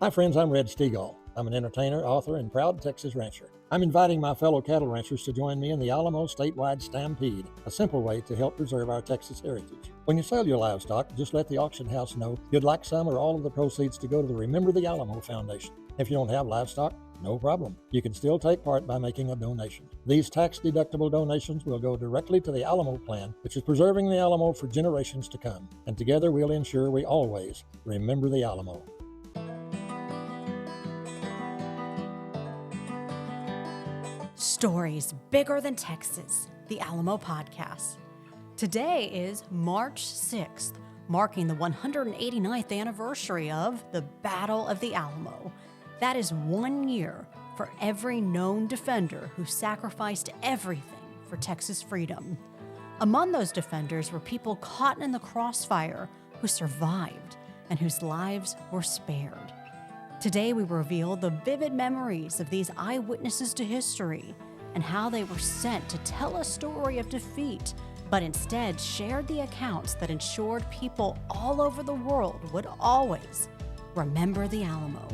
Hi friends, I'm Red Stegall. I'm an entertainer, author, and proud Texas rancher. I'm inviting my fellow cattle ranchers to join me in the Alamo statewide stampede, a simple way to help preserve our Texas heritage. When you sell your livestock, just let the auction house know you'd like some or all of the proceeds to go to the Remember The Alamo Foundation. If you don't have livestock, no problem. You can still take part by making a donation. These tax-deductible donations will go directly to the Alamo Plan, which is preserving the Alamo for generations to come. And together we'll ensure we always remember the Alamo. Stories bigger than Texas, the Alamo Podcast. Today is March 6th, marking the 189th anniversary of the Battle of the Alamo. That is 1 year for every known defender who sacrificed everything for Texas freedom. Among those defenders were people caught in the crossfire who survived and whose lives were spared. Today we reveal the vivid memories of these eyewitnesses to history and how they were sent to tell a story of defeat, but instead shared the accounts that ensured people all over the world would always remember the Alamo.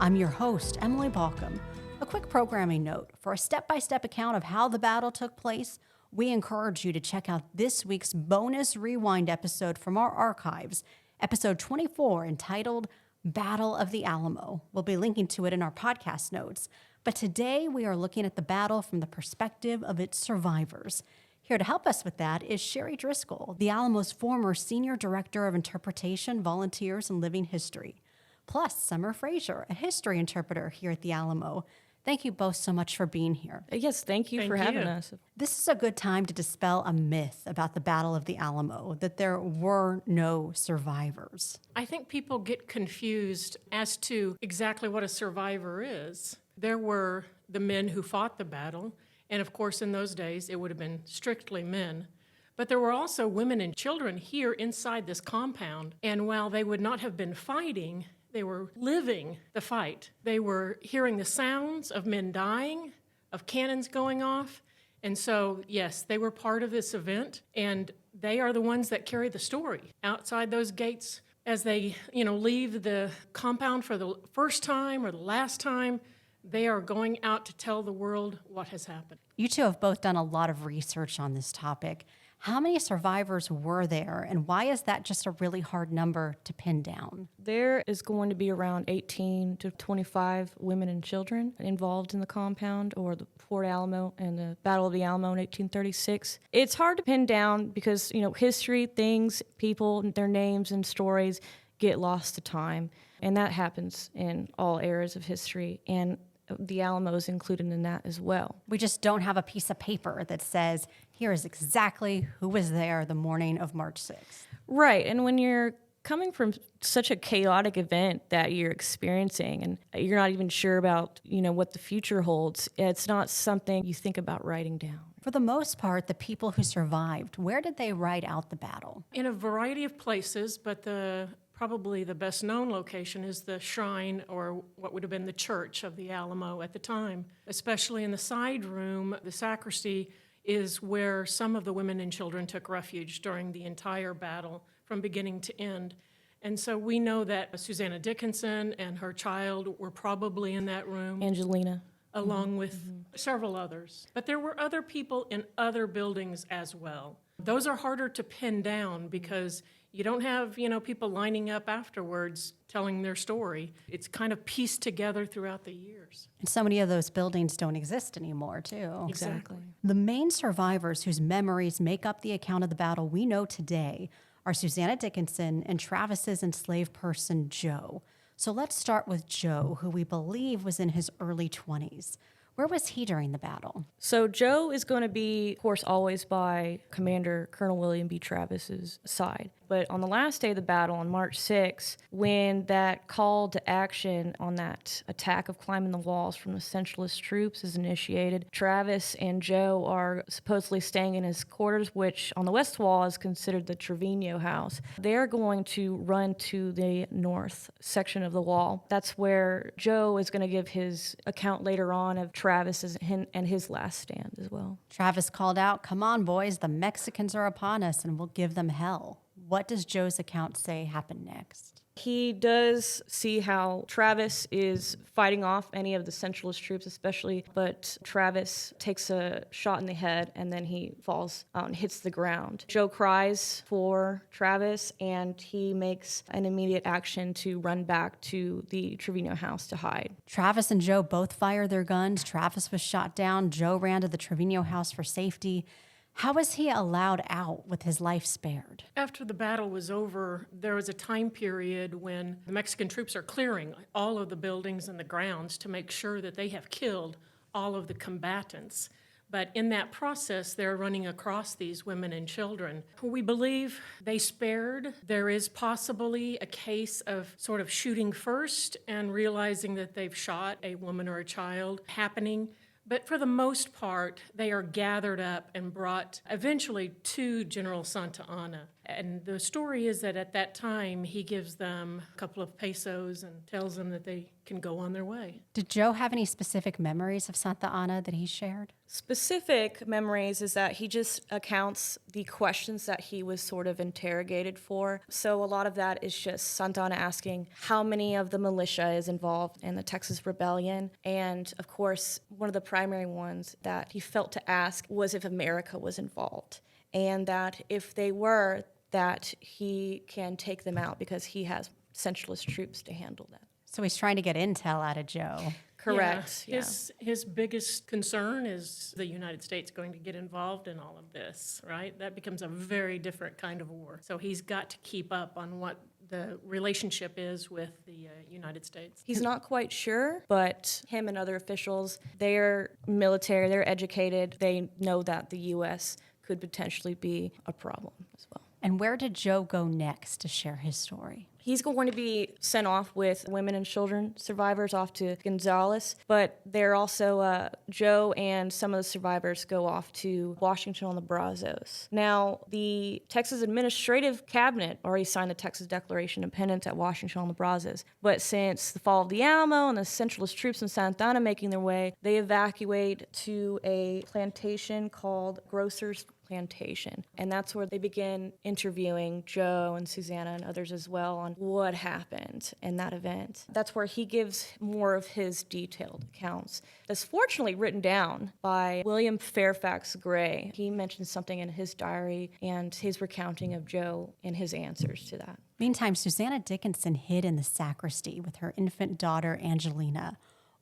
I'm your host, Emily Balcom. A quick programming note: for a step-by-step account of how the battle took place, we encourage you to check out this week's bonus rewind episode from our archives, episode 24, entitled Battle of the Alamo. We'll be linking to it in our podcast notes. But today we are looking at the battle from the perspective of its survivors. Here to help us with that is Sherri Driscoll, the Alamo's former Senior Director of Interpretation, Volunteers, and Living History. Plus, Summer Frazier, a history interpreter here at the Alamo. Thank you both so much for being here. Yes, thank you for having us. This is a good time to dispel a myth about the Battle of the Alamo, that there were no survivors. I think people get confused as to exactly what a survivor is. There were the men who fought the battle, and of course in those days it would have been strictly men. But there were also women and children here inside this compound, and while they would not have been fighting, they were living the fight. They were hearing the sounds of men dying, of cannons going off. And so, yes, they were part of this event, and they are the ones that carry the story outside those gates as they, leave the compound for the first time or the last time. They are going out to tell the world what has happened. You two have both done a lot of research on this topic. How many survivors were there, and why is that just a really hard number to pin down? There is going to be around 18 to 25 women and children involved in the compound or the Fort Alamo and the Battle of the Alamo in 1836. It's hard to pin down because, history, things, people, their names and stories get lost to time, and that happens in all eras of history, and the Alamo is included in that as well. We just don't have a piece of paper that says, here is exactly who was there the morning of March 6th. Right, and when you're coming from such a chaotic event that you're experiencing and you're not even sure about, what the future holds, it's not something you think about writing down. For the most part, the people who survived, where did they ride out the battle? In a variety of places, but probably the best known location is the shrine, or what would have been the church of the Alamo at the time. Especially in the side room, the sacristy is where some of the women and children took refuge during the entire battle from beginning to end. And so we know that Susanna Dickinson and her child were probably in that room. Angelina. Along with several others. But there were other people in other buildings as well. Those are harder to pin down because you don't have, people lining up afterwards telling their story. It's kind of pieced together throughout the years. And so many of those buildings don't exist anymore, too. Exactly. The main survivors whose memories make up the account of the battle we know today are Susanna Dickinson and Travis's enslaved person, Joe. So let's start with Joe, who we believe was in his early 20s. Where was he during the battle? So Joe is going to be, of course, always by Commander Colonel William B. Travis's side. But on the last day of the battle, on March 6th, when that call to action on that attack of climbing the walls from the Centralist troops is initiated, Travis and Joe are supposedly staying in his quarters, which on the west wall is considered the Trevino house. They're going to run to the north section of the wall. That's where Joe is going to give his account later on of Travis and his last stand as well. Travis called out, "Come on, boys, the Mexicans are upon us and we'll give them hell." What does Joe's account say happened next? He does see how Travis is fighting off any of the Centralist troops, especially, but Travis takes a shot in the head and then he falls out and hits the ground. Joe cries for Travis and he makes an immediate action to run back to the Trevino house to hide. Travis and Joe both fired their guns. Travis was shot down. Joe ran to the Trevino house for safety. How was he allowed out with his life spared? After the battle was over, there was a time period when the Mexican troops are clearing all of the buildings and the grounds to make sure that they have killed all of the combatants. But in that process, they're running across these women and children who we believe they spared. There is possibly a case of sort of shooting first and realizing that they've shot a woman or a child happening. But for the most part, they are gathered up and brought eventually to General Santa Anna. And the story is that at that time, he gives them a couple of pesos and tells them that they can go on their way. Did Joe have any specific memories of Santa Anna that he shared? Specific memories is that he just accounts the questions that he was sort of interrogated for. So a lot of that is just Santa Anna asking how many of the militia is involved in the Texas Rebellion. And of course, one of the primary ones that he felt to ask was if America was involved. And that if they were, that he can take them out because he has Centralist troops to handle them. So he's trying to get intel out of Joe. Correct. Yeah. His biggest concern is the United States going to get involved in all of this, right? That becomes a very different kind of war. So he's got to keep up on what the relationship is with the United States. He's not quite sure, but him and other officials, they're military, they're educated, they know that the U.S. could potentially be a problem as well. And where did Joe go next to share his story? He's going to be sent off with women and children survivors off to Gonzales, but they're also, Joe and some of the survivors go off to Washington on the Brazos. Now, the Texas Administrative Cabinet already signed the Texas Declaration of Independence at Washington on the Brazos, but since the fall of the Alamo and the Centralist troops in Santa Anna making their way, they evacuate to a plantation called Grocer's Plantation. And that's where they begin interviewing Joe and Susanna and others as well on what happened in that event. That's where he gives more of his detailed accounts. That's fortunately written down by William Fairfax Gray. He mentions something in his diary and his recounting of Joe and his answers to that. Meantime, Susanna Dickinson hid in the sacristy with her infant daughter, Angelina.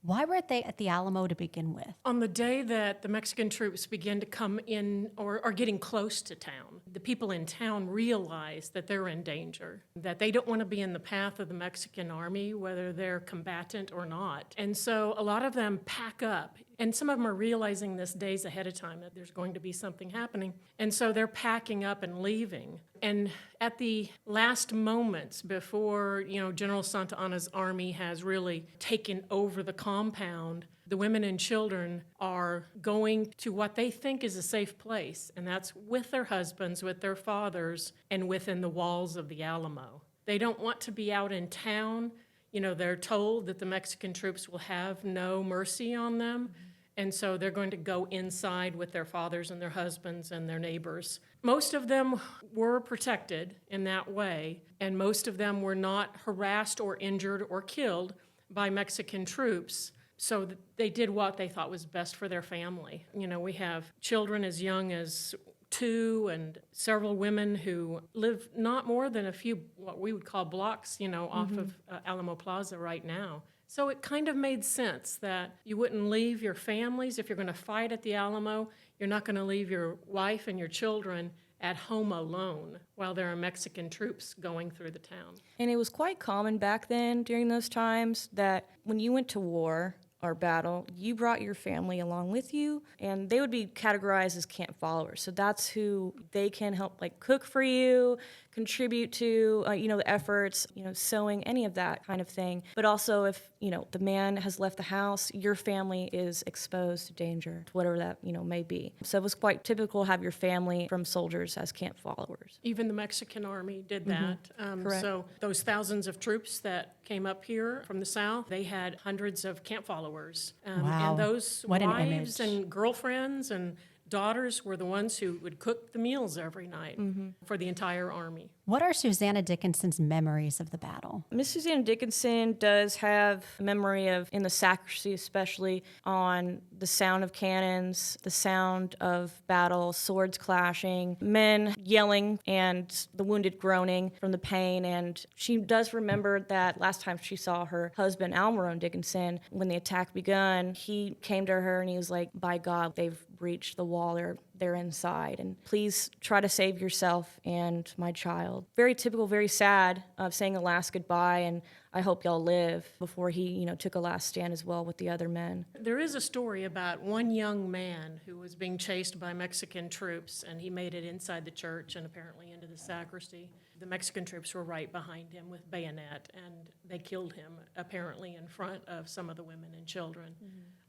Why were they at the Alamo to begin with? On the day that the Mexican troops begin to come in or are getting close to town, the people in town realize that they're in danger, that they don't want to be in the path of the Mexican army, whether they're combatant or not. And so a lot of them pack up. And some of them are realizing this days ahead of time that there's going to be something happening. And so they're packing up and leaving. And at the last moments before, General Santa Anna's army has really taken over the compound, the women and children are going to what they think is a safe place. And that's with their husbands, with their fathers, and within the walls of the Alamo. They don't want to be out in town. They're told that the Mexican troops will have no mercy on them. And so they're going to go inside with their fathers and their husbands and their neighbors. Most of them were protected in that way, and most of them were not harassed or injured or killed by Mexican troops. So they did what they thought was best for their family. We have children as young as 2 and several women who live not more than a few, what we would call blocks, off of Alamo Plaza right now. So it kind of made sense that you wouldn't leave your families. If you're going to fight at the Alamo, you're not going to leave your wife and your children at home alone while there are Mexican troops going through the town. And it was quite common back then during those times that when you went to war or battle, you brought your family along with you, and they would be categorized as camp followers. So that's who they can help cook for you, contribute to, the efforts, sewing, any of that kind of thing. But also if, the man has left the house, your family is exposed to danger, whatever that, may be. So it was quite typical to have your family from soldiers as camp followers. Even the Mexican army did that. Correct. So those thousands of troops that came up here from the south, they had hundreds of camp followers. Wow. And those What an wives image. and girlfriends and daughters were the ones who would cook the meals every night for the entire army. What are Susanna Dickinson's memories of the battle? Miss Susanna Dickinson does have a memory of, in the sacristy especially, on the sound of cannons, the sound of battle, swords clashing, men yelling, and the wounded groaning from the pain. And she does remember that last time she saw her husband, Almirone Dickinson, when the attack begun, he came to her and he was like, by God, they've breached the wall, they're inside, and please try to save yourself and my child. Very typical, very sad of saying a last goodbye, and I hope y'all live, before he, took a last stand as well with the other men. There is a story about one young man who was being chased by Mexican troops, and he made it inside the church and apparently into the sacristy. The Mexican troops were right behind him with bayonet, and they killed him, apparently in front of some of the women and children.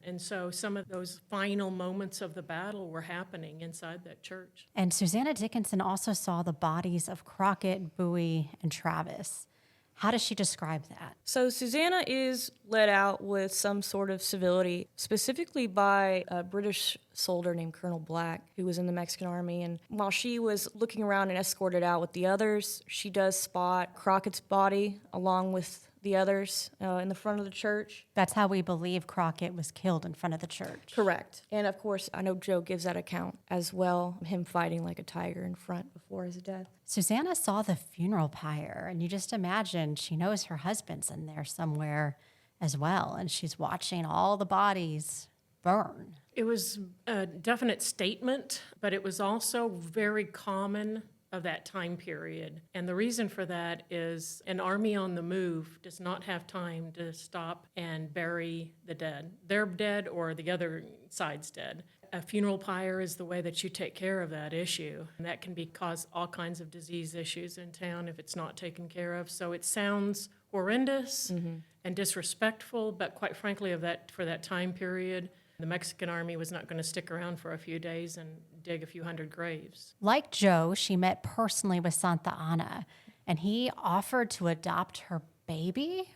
And so some of those final moments of the battle were happening inside that church. And Susanna Dickinson also saw the bodies of Crockett, Bowie, and Travis. How does she describe that? So Susanna is led out with some sort of civility, specifically by a British soldier named Colonel Black, who was in the Mexican army. And while she was looking around and escorted out with the others, she does spot Crockett's body along with the others in the front of the church. That's how we believe Crockett was killed in front of the church. Correct. And of course, I know Joe gives that account as well, him fighting like a tiger in front before his death. Susanna saw the funeral pyre, and you just imagine she knows her husband's in there somewhere as well, and she's watching all the bodies burn. It was a definite statement, but it was also very common of that time period. And the reason for that is an army on the move does not have time to stop and bury the dead. They're dead or the other side's dead. A funeral pyre is the way that you take care of that issue. And that can cause all kinds of disease issues in town if it's not taken care of. So it sounds horrendous and disrespectful, but quite frankly, for that time period, the Mexican army was not going to stick around for a few days and dig a few hundred graves. Like Joe, she met personally with Santa Anna, and he offered to adopt her baby.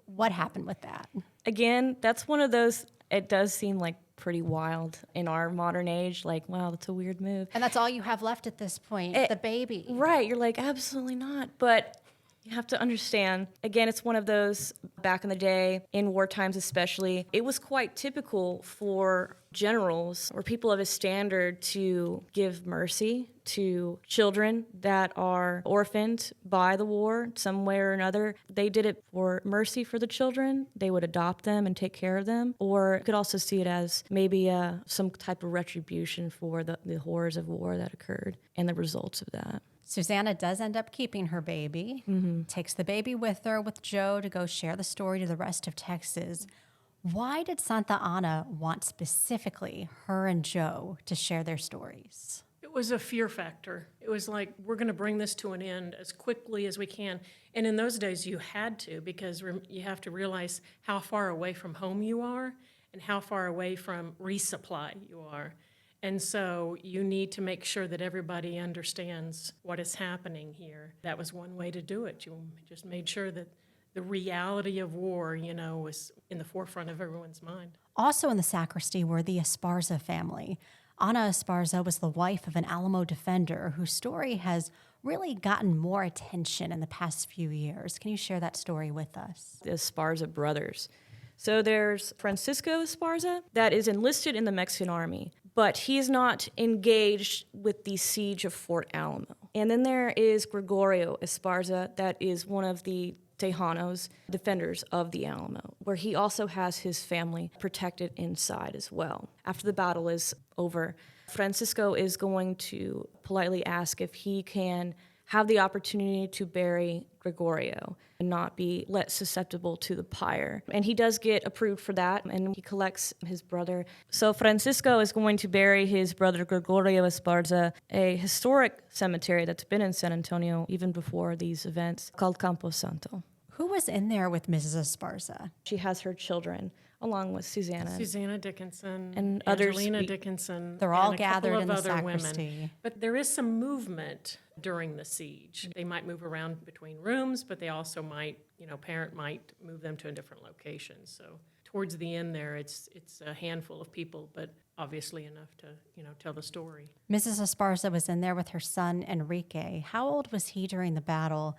What happened with that? Again, that's one of those, it does seem like pretty wild in our modern age. Like, wow, that's a weird move. And that's all you have left at this point, the baby. Right, you're like, absolutely not. But you have to understand, again, it's one of those, back in the day, in war times especially, it was quite typical for generals or people of a standard to give mercy to children that are orphaned by the war some way or another. They did it for mercy for the children. They would adopt them and take care of them. Or you could also see it as maybe some type of retribution for the horrors of war that occurred and the results of that. Susanna does end up keeping her baby, takes the baby with her with Joe to go share the story to the rest of Texas. Why did Santa Anna want specifically her and Joe to share their stories? It was a fear factor. It was like, we're going to bring this to an end as quickly as we can. And in those days, you had to, because you have to realize how far away from home you are and how far away from resupply you are. And so you need to make sure that everybody understands what is happening here. That was one way to do it. You just made sure that the reality of war, was in the forefront of everyone's mind. Also in the sacristy were the Esparza family. Ana Esparza was the wife of an Alamo defender whose story has really gotten more attention in the past few years. Can you share that story with us? The Esparza brothers. So there's Francisco Esparza that is enlisted in the Mexican army, but he's not engaged with the siege of Fort Alamo. And then there is Gregorio Esparza that is one of the Tejanos, defenders of the Alamo, where he also has his family protected inside as well. After the battle is over, Francisco is going to politely ask if he can have the opportunity to bury Gregorio and not be let susceptible to the pyre. And he does get approved for that, and he collects his brother. So Francisco is going to bury his brother Gregorio Esparza, a historic cemetery that's been in San Antonio even before these events, called Campo Santo. Who was in there with Mrs. Esparza? She has her children, along with Susanna Dickinson, and others. Angelina Dickinson. They're all and a couple gathered of in the other sacristy. women. But there is some movement during the siege. They might move around between rooms, but they also might, parent might move them to a different location. So towards the end there, it's a handful of people, but obviously enough to, tell the story. Mrs. Esparza was in there with her son, Enrique. How old was he during the battle,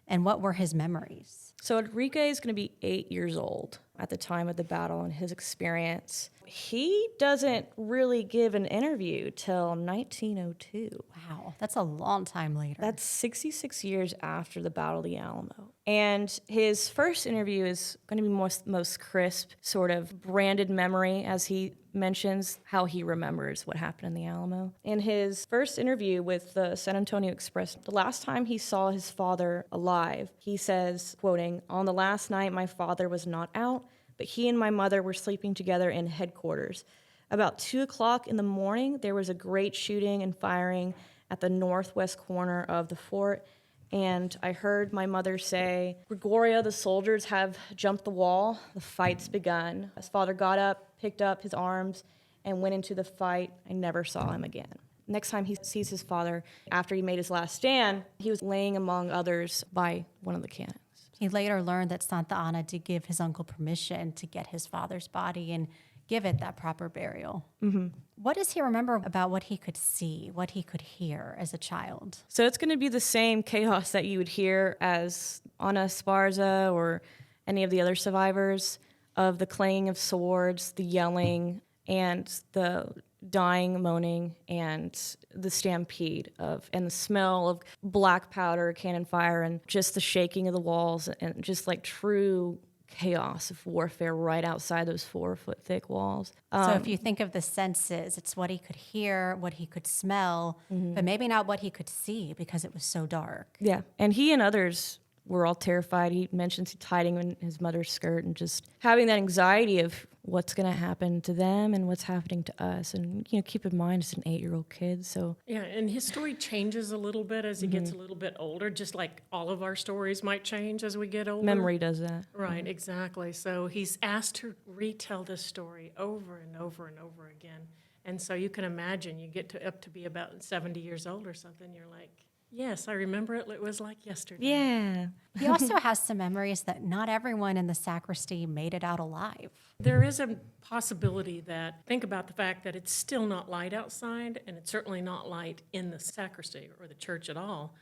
and what were his memories? So Enrique is going to be 8 years old at the time of the battle and his experience. He doesn't really give an interview till 1902. Wow, that's a long time later. That's 66 years after the Battle of the Alamo. And his first interview is going to be most crisp, sort of branded memory, as he mentions how he remembers what happened in the Alamo. In his first interview with the San Antonio Express, the last time he saw his father alive, he says, quoting, "On the last night, my father was not out, but he and my mother were sleeping together in headquarters. About 2 o'clock in the morning, there was a great shooting and firing at the northwest corner of the fort, and I heard my mother say, 'Gregorio, the soldiers have jumped the wall. The fight's begun.' His father got up, picked up his arms, and went into the fight. I never saw him again." Next time he sees his father, after he made his last stand, he was laying among others by one of the cannons. He later learned that Santa Anna did give his uncle permission to get his father's body and give it that proper burial. Mm-hmm. What does he remember about what he could see, what he could hear as a child? So it's going to be the same chaos that you would hear as on Esparza or any of the other survivors, of the clanging of swords, the yelling, and the dying, moaning, and the stampede and the smell of black powder, cannon fire, and just the shaking of the walls, and just like true chaos of warfare right outside those 4-foot thick walls. So if you think of the senses, it's what he could hear, what he could smell, but maybe not what he could see because it was so dark. Yeah, and he and others were all terrified. He mentions he's hiding in his mother's skirt and just having that anxiety of what's going to happen to them and what's happening to us. And, keep in mind, it's an 8-year-old kid, so... Yeah, and his story changes a little bit as he gets a little bit older, just like all of our stories might change as we get older. Memory does that. Right, exactly. So he's asked to retell this story over and over and over again. And so you can imagine, you get up to be about 70 years old or something, you're like, yes, I remember it. It was like yesterday. Yeah. He also has some memories that not everyone in the sacristy made it out alive. There is a possibility that, think about the fact that it's still not light outside, and it's certainly not light in the sacristy or the church at all.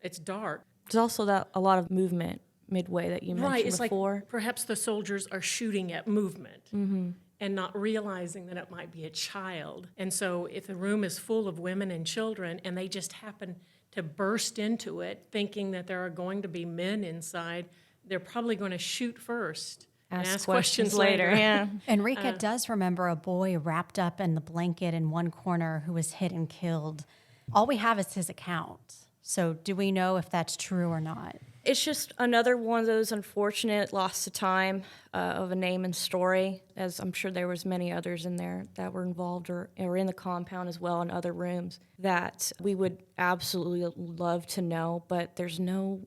It's dark. There's also a lot of movement midway that you mentioned Right, it's before. like perhaps the soldiers are shooting at movement and not realizing that it might be a child. And so if the room is full of women and children and they just happen to burst into it thinking that there are going to be men inside, they're probably going to shoot first and ask questions later. Yeah. Enrique does remember a boy wrapped up in the blanket in one corner who was hit and killed. All we have is his account. So do we know if that's true or not? It's just another one of those unfortunate loss to time of a name and story, as I'm sure there was many others in there that were involved or in the compound as well in other rooms that we would absolutely love to know, but there's no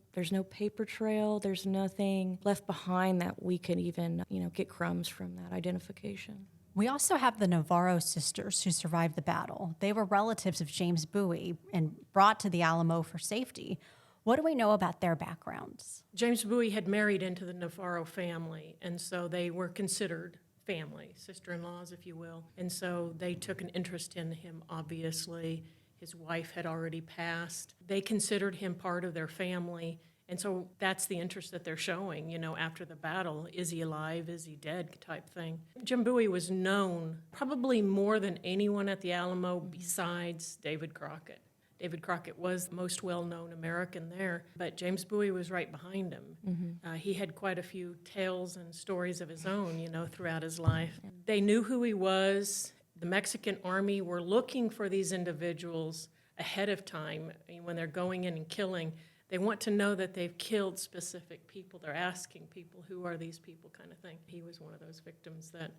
paper trail, there's nothing left behind that we could even, get crumbs from that identification. We also have the Navarro sisters who survived the battle. They were relatives of James Bowie and brought to the Alamo for safety. What do we know about their backgrounds? James Bowie had married into the Navarro family, and so they were considered family, sister-in-laws, if you will. And so they took an interest in him, obviously. His wife had already passed. They considered him part of their family, and so that's the interest that they're showing, after the battle. Is he alive? Is he dead? Type thing. Jim Bowie was known probably more than anyone at the Alamo besides David Crockett. David Crockett was the most well-known American there, but James Bowie was right behind him. He had quite a few tales and stories of his own, throughout his life. They knew who he was. The Mexican army were looking for these individuals ahead of time. When they're going in and killing, they want to know that they've killed specific people. They're asking people, who are these people, kind of thing. He was one of those victims that,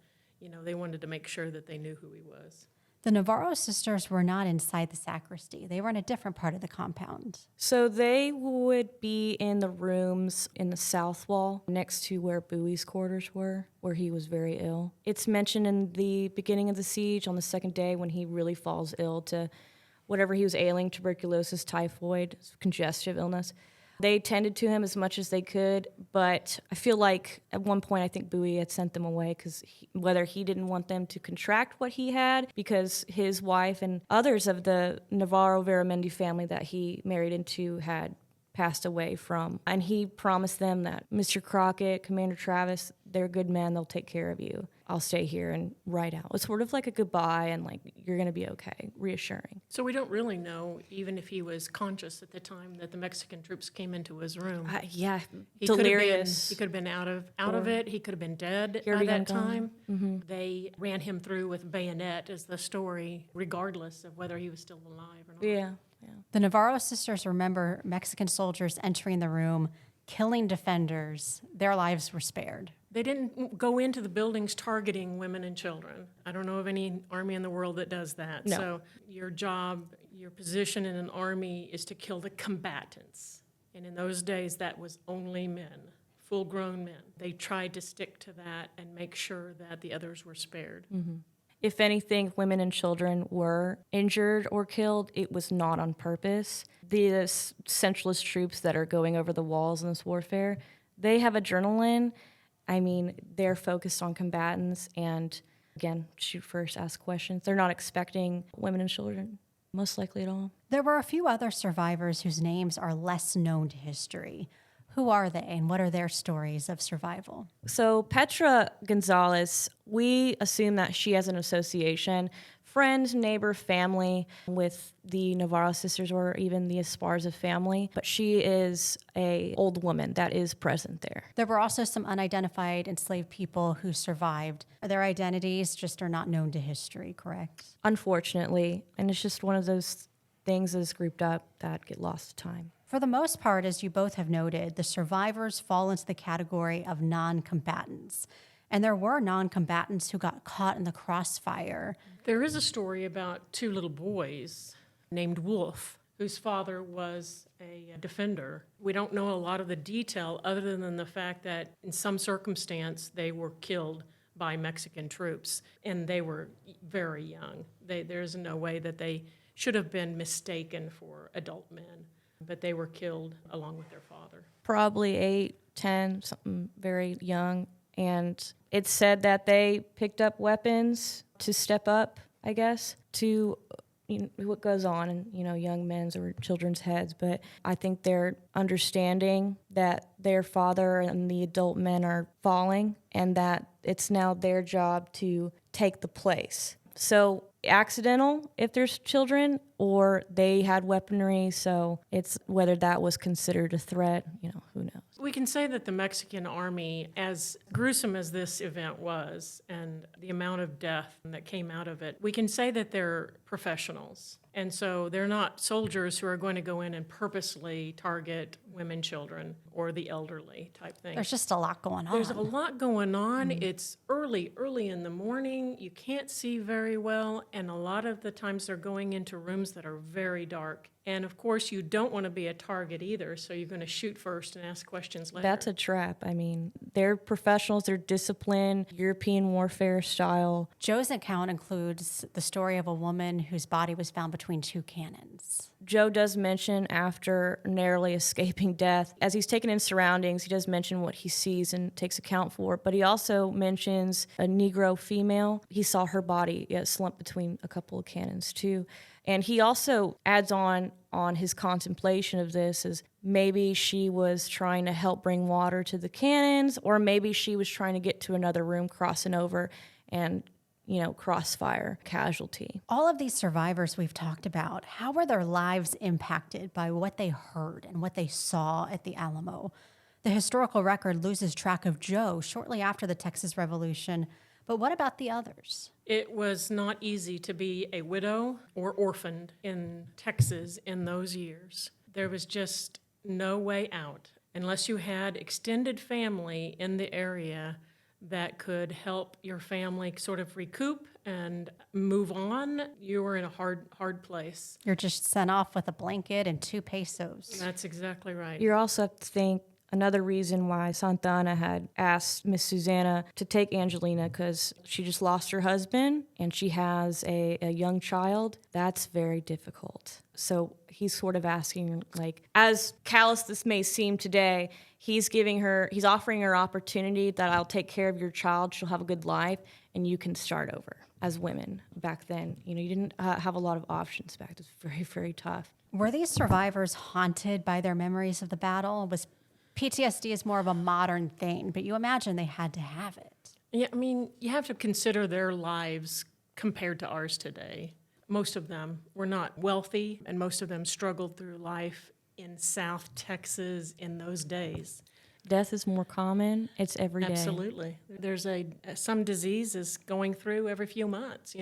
they wanted to make sure that they knew who he was. The Navarro sisters were not inside the sacristy. They were in a different part of the compound. So they would be in the rooms in the south wall next to where Bowie's quarters were, where he was very ill. It's mentioned in the beginning of the siege on the second day when he really falls ill to whatever he was ailing, tuberculosis, typhoid, congestive illness. They tended to him as much as they could, but I feel like at one point I think Bowie had sent them away because whether he didn't want them to contract what he had, because his wife and others of the Navarro Veramendi family that he married into had passed away from. And he promised them that Mr. Crockett, Commander Travis, they're good men, they'll take care of you. I'll stay here and ride out. It's sort of like a goodbye and like, you're going to be okay, reassuring. So we don't really know, even if he was conscious at the time that the Mexican troops came into his room. Yeah, He delirious. He could have been out of it. He could have been dead Here by we that go. time. They ran him through with bayonet as the story, regardless of whether he was still alive or not. Yeah. The Navarro sisters remember Mexican soldiers entering the room, killing defenders. Their lives were spared. They didn't go into the buildings targeting women and children. I don't know of any army in the world that does that. No. So your job, your position in an army is to kill the combatants. And in those days, that was only men, full-grown men. They tried to stick to that and make sure that the others were spared. If anything, women and children were injured or killed, it was not on purpose. The centralist troops that are going over the walls in this warfare, they have adrenaline. I mean, they're focused on combatants and, again, shoot first, ask questions. They're not expecting women and children, most likely at all. There were a few other survivors whose names are less known to history. Who are they and what are their stories of survival? So Petra Gonzalez, we assume that she has an association, friend, neighbor, family with the Navarro sisters or even the Esparza family, but she is an old woman that is present there. There were also some unidentified enslaved people who survived. Their identities just are not known to history, correct? Unfortunately, and it's just one of those things that's grouped up that get lost to time. For the most part, as you both have noted, the survivors fall into the category of non-combatants. And there were non-combatants who got caught in the crossfire. There is a story about two little boys named Wolf, whose father was a defender. We don't know a lot of the detail other than the fact that in some circumstance they were killed by Mexican troops, and they were very young. There's no way that they should have been mistaken for adult men, but they were killed along with their father. Probably 8, 10, something very young. And it's said that they picked up weapons to step up, I guess, to what goes on in, young men's or children's heads. But I think they're understanding that their father and the adult men are falling and that it's now their job to take the place. So accidental if there's children, or they had weaponry, so it's whether that was considered a threat, who knows. We can say that the Mexican army, as gruesome as this event was and the amount of death that came out of it, we can say that they're professionals. And so they're not soldiers who are going to go in and purposely target women, children, or the elderly type thing. There's just a lot going on. There's a lot going on. It's early in the morning. You can't see very well. And a lot of the times they're going into rooms that are very dark. And of course, you don't want to be a target either. So you're going to shoot first and ask questions later. That's a trap. I mean, they're professionals, they're disciplined, European warfare style. Joe's account includes the story of a woman whose body was found between two cannons. Joe does mention after narrowly escaping death, as he's taken in surroundings, he does mention what he sees and takes account for, but he also mentions a Negro female. He saw her body slumped between a couple of cannons too. And he also adds on his contemplation of this as maybe she was trying to help bring water to the cannons, or maybe she was trying to get to another room, crossing over and crossfire casualty. All of these survivors we've talked about, how were their lives impacted by what they heard and what they saw at the Alamo? The historical record loses track of Joe shortly after the Texas Revolution, but what about the others? It was not easy to be a widow or orphaned in Texas in those years. There was just no way out unless you had extended family in the area that could help your family sort of recoup and move on. You were in a hard place. You're just sent off with a blanket and 2 pesos. That's exactly right. You also have to think, another reason why Santa Ana had asked Miss Susanna to take Angelina, because she just lost her husband and she has a young child. That's very difficult. So he's sort of asking, like, as callous this may seem today, he's offering her opportunity that I'll take care of your child, she'll have a good life, and you can start over. As women back then, you didn't have a lot of options back. It was very, very tough. Were these survivors haunted by their memories of the battle? Was PTSD is more of a modern thing, but you imagine they had to have it. Yeah, I mean, you have to consider their lives compared to ours today. Most of them were not wealthy, and most of them struggled through life in South Texas in those days. Death is more common. It's every day. Absolutely. There's some disease is going through every few months,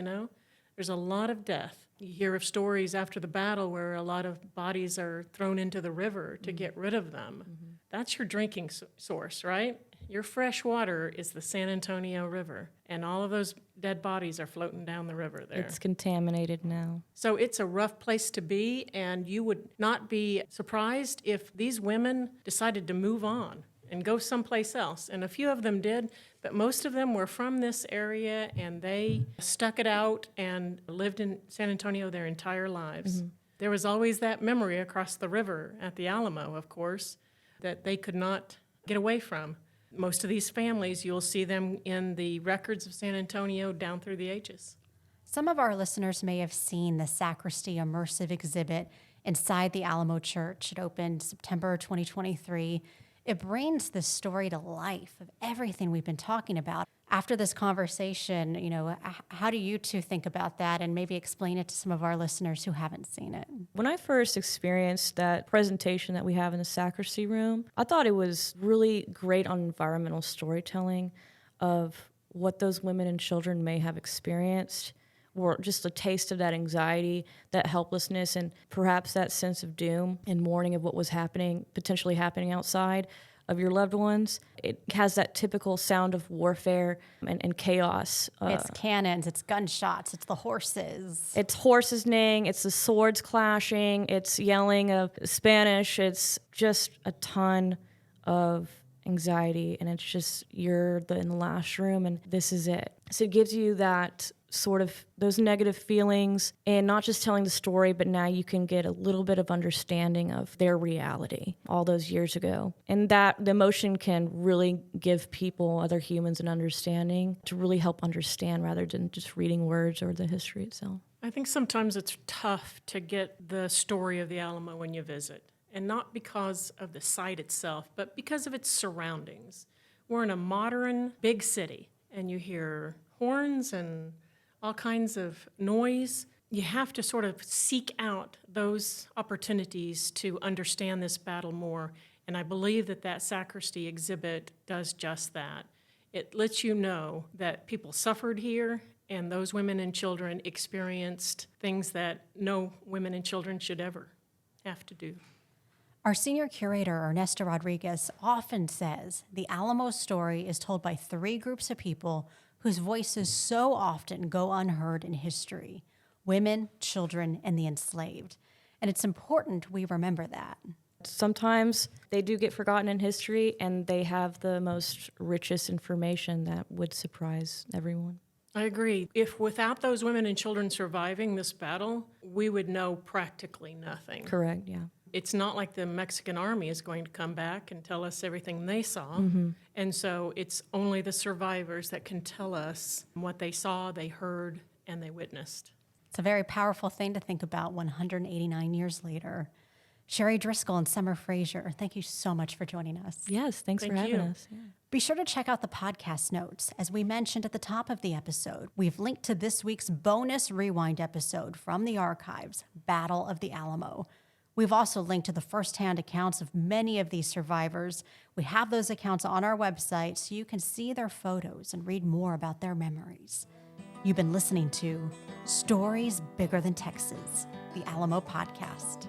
There's a lot of death. You hear of stories after the battle where a lot of bodies are thrown into the river to get rid of them. Mm-hmm. That's your drinking source, right? Your fresh water is the San Antonio River, and all of those dead bodies are floating down the river there. It's contaminated now. So it's a rough place to be, and you would not be surprised if these women decided to move on and go someplace else. And a few of them did, but most of them were from this area, and they stuck it out and lived in San Antonio their entire lives. Mm-hmm. There was always that memory across the river at the Alamo, of course, that they could not get away from. Most of these families, you'll see them in the records of San Antonio down through the ages. Some of our listeners may have seen the Sacristy Immersive exhibit inside the Alamo Church. It opened September 2023. It brings the story to life of everything we've been talking about. After this conversation, how do you two think about that, and maybe explain it to some of our listeners who haven't seen it? When I first experienced that presentation that we have in the sacristy room, I thought it was really great on environmental storytelling of what those women and children may have experienced, or just a taste of that anxiety, that helplessness, and perhaps that sense of doom and mourning of what was potentially happening outside of your loved ones. It has that typical sound of warfare and chaos. It's cannons, it's gunshots, it's the horses. It's horses neighing, it's the swords clashing, it's yelling of Spanish, it's just a ton of anxiety, and it's just you're in the last room and this is it. So it gives you that sort of those negative feelings, and not just telling the story, but now you can get a little bit of understanding of their reality all those years ago. And that the emotion can really give people, other humans, an understanding to really help understand rather than just reading words or the history itself. I think sometimes it's tough to get the story of the Alamo when you visit, and not because of the site itself, but because of its surroundings. We're in a modern big city, and you hear horns and all kinds of noise. You have to sort of seek out those opportunities to understand this battle more, and I believe that sacristy exhibit does just that. It lets you know that people suffered here, and those women and children experienced things that no women and children should ever have to do. Our senior curator, Ernesto Rodriguez, often says the Alamo story is told by three groups of people whose voices so often go unheard in history: women, children, and the enslaved. And it's important we remember that. Sometimes they do get forgotten in history, and they have the most richest information that would surprise everyone. I agree. If without those women and children surviving this battle, we would know practically nothing. Correct, yeah. It's not like the Mexican army is going to come back and tell us everything they saw. Mm-hmm. And so it's only the survivors that can tell us what they saw, they heard, and they witnessed. It's a very powerful thing to think about 189 years later. Sherri Driscoll and Summer Frazier, thank you so much for joining us. Yes, thanks for having us. Yeah. Be sure to check out the podcast notes. As we mentioned at the top of the episode, we've linked to this week's bonus rewind episode from the archives, Battle of the Alamo. We've also linked to the firsthand accounts of many of these survivors. We have those accounts on our website so you can see their photos and read more about their memories. You've been listening to Stories Bigger Than Texas, the Alamo Podcast.